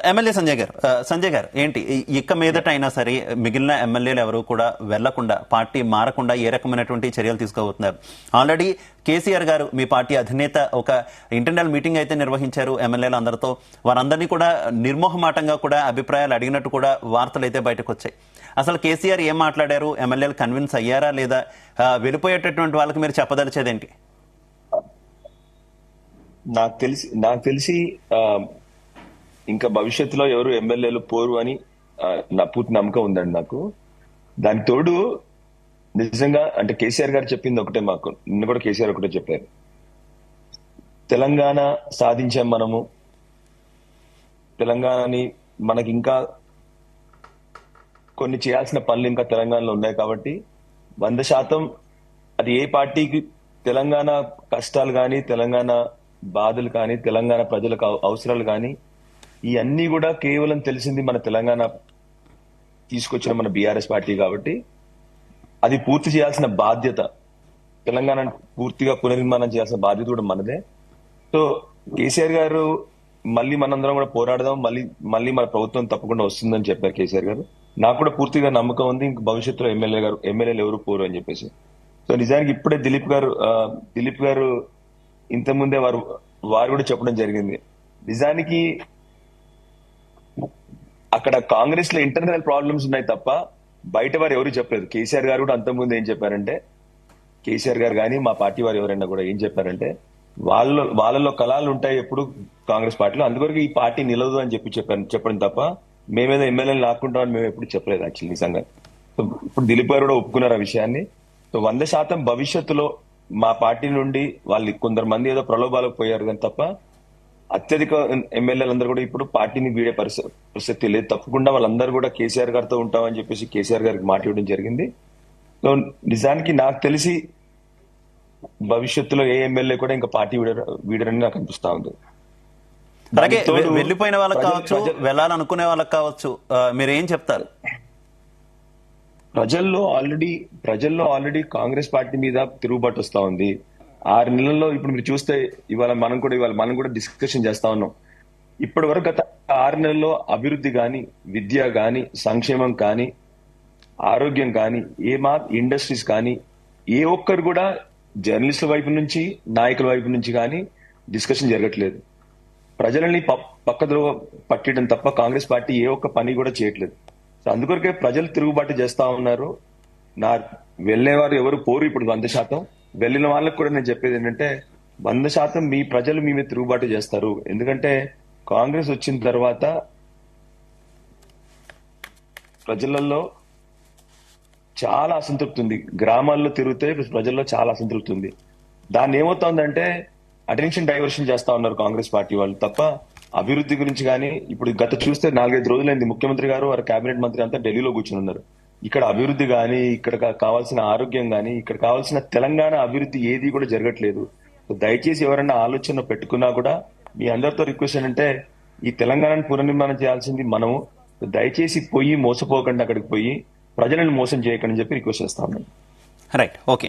MLA Sanjay గారు ఏంటి ఇక మీదట అయినా సరే మిగిలిన ఎమ్మెల్యేలు ఎవరు కూడా వెళ్లకుండా పార్టీ మారకుండా ఏ రకమైనటువంటి చర్యలు తీసుకోబోతున్నారు? ఆల్రెడీ కేసీఆర్ గారు మీ పార్టీ అధినేత ఒక ఇంటర్నల్ మీటింగ్ అయితే నిర్వహించారు ఎమ్మెల్యేలు అందరితో. వారందరినీ కూడా నిర్మోహమాటంగా కూడా అభిప్రాయాలు అడిగినట్టు కూడా వార్తలు అయితే బయటకు వచ్చాయి. అసలు కేసీఆర్ ఏం మాట్లాడారు? ఎమ్మెల్యేలు కన్విన్స్ అయ్యారా లేదా? వెళ్ళిపోయేటటువంటి వాళ్ళకి మీరు చెప్పదలిచేదేంటి? నాకు తెలిసి ఇంకా భవిష్యత్తులో ఎవరు ఎమ్మెల్యేలు పోరు అని నా పూర్తి నమ్మకం ఉందండి నాకు. దానికి తోడు నిజంగా అంటే కేసీఆర్ గారు చెప్పింది ఒకటే, మాకు నిన్న కూడా కేసీఆర్ ఒకటే చెప్పారు, తెలంగాణ సాధించాం మనము, తెలంగాణని మనకి ఇంకా కొన్ని చేయాల్సిన పనులు ఇంకా తెలంగాణలో ఉన్నాయి కాబట్టి 100% అది ఏ పార్టీకి తెలంగాణ కష్టాలు కానీ, తెలంగాణ బాధలు కానీ, తెలంగాణ ప్రజలకు అవసరాలు కానీ ఇవన్నీ కూడా కేవలం తెలిసింది మన తెలంగాణ తీసుకొచ్చిన మన బీఆర్ఎస్ పార్టీ కాబట్టి అది పూర్తి చేయాల్సిన బాధ్యత, తెలంగాణ పూర్తిగా పునర్నిర్మాణం చేయాల్సిన బాధ్యత కూడా మనదే. సో కేసీఆర్ గారు మళ్ళీ మనందరం కూడా పోరాడదాం, మళ్ళీ మన ప్రభుత్వం తప్పకుండా వస్తుందని చెప్పారు కేసీఆర్ గారు. నాకు కూడా పూర్తిగా నమ్మకం ఉంది ఇంక భవిష్యత్తులో ఎమ్మెల్యేలు ఎవరు పోరు అని చెప్పేసి. సో నిజానికి ఇప్పుడే దిలీప్ గారు ఇంతకుముందే వారు కూడా చెప్పడం జరిగింది. నిజానికి అక్కడ కాంగ్రెస్ లో ఇంటర్నల్ ప్రాబ్లమ్స్ ఉన్నాయి తప్ప బయట వారు ఎవరు చెప్పలేదు. కేసీఆర్ గారు కూడా అంతకుముందు ఏం చెప్పారంటే, కేసీఆర్ గారు కానీ మా పార్టీ వారు ఎవరైనా కూడా ఏం చెప్పారంటే, వాళ్ళలో కళాలు ఉంటాయి ఎప్పుడు కాంగ్రెస్ పార్టీలో, అందువరకు ఈ పార్టీ నిలవదు అని చెప్పడం తప్ప మేమేదో ఎమ్మెల్యేలు లాక్కుంటామని మేము ఎప్పుడు చెప్పలేదు యాక్చువల్లీ నిజంగా. సో ఇప్పుడు దిలీప్ గారు కూడా ఒప్పుకున్నారు ఆ విషయాన్ని. సో 100% భవిష్యత్తులో మా పార్టీ నుండి వాళ్ళు కొందరు మంది ఏదో ప్రలోభాలకు పోయారు కానీ తప్ప అత్యధిక ఎమ్మెల్యేలందరూ కూడా ఇప్పుడు పార్టీని వీడే పరిస్థితి లేదు. తప్పకుండా వాళ్ళందరూ కూడా కేసీఆర్ గారితో ఉంటామని చెప్పేసి కేసీఆర్ గారికి మాట ఇవ్వడం జరిగింది. సో నిజానికి నాకు తెలిసి భవిష్యత్తులో ఏ ఎమ్మెల్యే కూడా ఇంకా పార్టీ వీడరని నాకు అనిపిస్తా ఉంది. అలాగే వెళ్ళిపోయిన వాళ్ళకి కావచ్చు, వెళ్ళాలనుకునే వాళ్ళకి కావచ్చు, మీరు ఏం చెప్తారు? ప్రజల్లో ఆల్రెడీ కాంగ్రెస్ పార్టీ మీద తిరుగుబాటు వస్తా ఉంది. 6 నెలల్లో ఇప్పుడు మీరు చూస్తే ఇవాళ మనం కూడా డిస్కషన్ చేస్తా ఉన్నాం. ఇప్పటి వరకు గత 6 నెలల్లో అభివృద్ధి కానీ, విద్య కానీ, సంక్షేమం కానీ, ఆరోగ్యం కానీ, ఇండస్ట్రీస్ కానీ ఏ ఒక్కరు కూడా జర్నలిస్టుల వైపు నుంచి, నాయకుల వైపు నుంచి కానీ డిస్కషన్ జరగట్లేదు. ప్రజలని పక్కదోవ పట్టడం తప్ప కాంగ్రెస్ పార్టీ ఏ ఒక్క పని కూడా చేయట్లేదు. సో అందుకొరకే ప్రజలు తిరుగుబాటు చేస్తా ఉన్నారు. వెళ్లేవారు ఎవరు పోరు ఇప్పుడు 100%. వెళ్ళిన వాళ్ళకి కూడా నేను చెప్పేది ఏంటంటే 100% మీ ప్రజలు మీ మీద తిరుగుబాటు చేస్తారు. ఎందుకంటే కాంగ్రెస్ వచ్చిన తర్వాత ప్రజలలో చాలా అసంతృప్తి ఉంది. గ్రామాల్లో తిరిగితే ప్రజల్లో చాలా అసంతృప్తి ఉంది. దాన్ని ఏమవుతోందంటే అటెన్షన్ డైవర్షన్ చేస్తా ఉన్నారు కాంగ్రెస్ పార్టీ వాళ్ళు తప్ప అభివృద్ధి గురించి కానీ. ఇప్పుడు గత చూస్తే 4-5 రోజులైంది ముఖ్యమంత్రి గారు వారి కేబినెట్ మంత్రి అంతా ఢిల్లీలో కూర్చుని ఉన్నారు. ఇక్కడ అభివృద్ధి కానీ, ఇక్కడ కావాల్సిన ఆరోగ్యం కానీ, ఇక్కడ కావాల్సిన తెలంగాణ అభివృద్ధి ఏది కూడా జరగట్లేదు. దయచేసి ఎవరైనా ఆలోచన పెట్టుకున్నా కూడా మీ అందరితో రిక్వెస్ట్ ఏంటంటే ఈ తెలంగాణను పునర్నిర్మాణం చేయాల్సింది మనము. దయచేసి మోసపోకండి, అక్కడికి పోయి ప్రజలను మోసం చేయకండి అని చెప్పి రిక్వెస్ట్ చేస్తా ఉన్నాను. Right, okay.